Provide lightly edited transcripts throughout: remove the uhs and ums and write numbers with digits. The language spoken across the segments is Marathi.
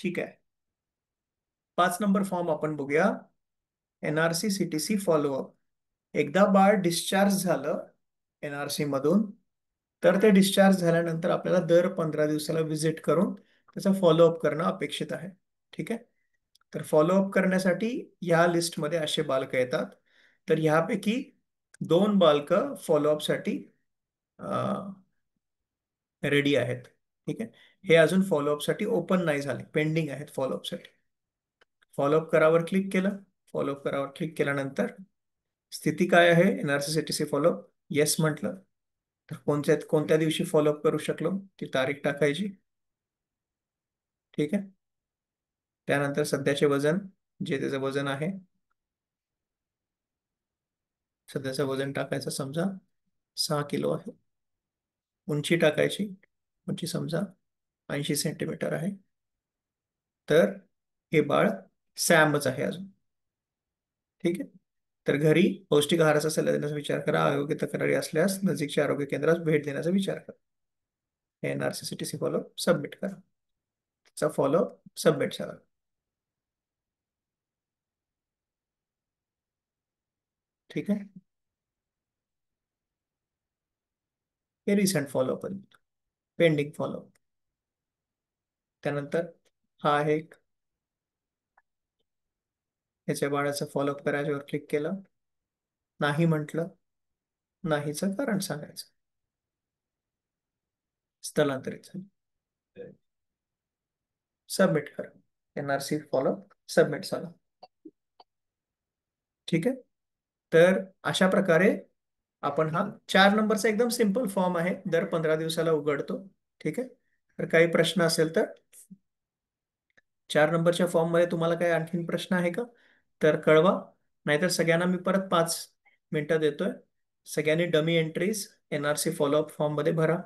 ठीक आहे. 5 नंबर फॉर्म आपण बघूया. NRC CTC follow up. एकदा बाळ डिस्चार्ज झालं एनआरसी मधून, तर ते डिस्चार्ज झाल्यानंतर आपल्याला दर 15 दिवसाला व्हिजिट करून त्याचा फॉलोअप करणं अपेक्षित आहे. ठीक आहे. तर फॉलोअप करण्यासाठी या लिस्टमध्ये असे बालकं येतात. तर ह्यापैकी 2 बालकं फॉलोअपसाठी रेडी आहेत. ठीक आहे. हे अजून फॉलोअपसाठी ओपन नाही झाले, पेंडिंग आहेत फॉलोअपसाठी. फॉलोअप करावर क्लिक केलं. फॉलोअप करावर क्लिक केल्यानंतर स्थिती काय आहे, एनआरसीसीटीसी फॉलोअप येस म्हटलं तर कोणत्या कोणत्या दिवशी फॉलोअप करू शकलो ती तारीख टाकायची. ठीक आहे. त्यानंतर सध्याचे वजन, जे त्याचं वजन आहे, सध्याचं वजन टाकायचं, समजा 6 किलो आहे. उंची टाकायची, उंची समजा 80 सेंटीमीटर आहे. तर हे बाळ सॅमच आहे अजून. ठीक आहे. तर घरी पौष्टिक आहाराचा सल्ला देण्याचा विचार करा. आरोग्य तक्रारी असल्यास नजीकच्या आरोग्य केंद्रास भेट देण्याचा विचार करा. एनआरसीसीटीसी फॉलो सबमिट करा. चा फॉलो सबमिट झाला. ठीक आहे. हे रिसेंट फॉलो पण पेंडिंग फॉलो. त्यानंतर हा आहे एक, याच्या बाळाचं फॉलोअप करायच्यावर क्लिक केलं. नाही म्हटलं, नाहीचं कारण सांगायचं. स्थलांतरित झालं. सबमिट करा. एनआरसी फॉलो सबमिट झाला. ठीक आहे. तर अशा प्रकारे आपण हा 4 नंबरचा एकदम सिंपल फॉर्म आहे, दर 15 दिवसाला उघडतो. ठीक आहे. तर काही प्रश्न असेल तर 4 नंबरच्या फॉर्म मध्ये तुम्हाला काही आणखीन प्रश्न आहे का तर कळवा. नाहीतर सगळ्यांना मी परत 5 मिनिटं देतोय. सगळ्यांनी dummy entries NRC follow up form मध्ये भरा.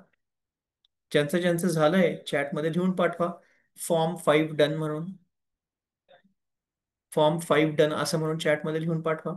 ज्यांचं ज्यांचं झालंय चॅटमध्ये लिहून पाठवा. फॉर्म 5 डन म्हणून, फॉर्म 5 डन असं म्हणून चॅटमध्ये लिहून पाठवा.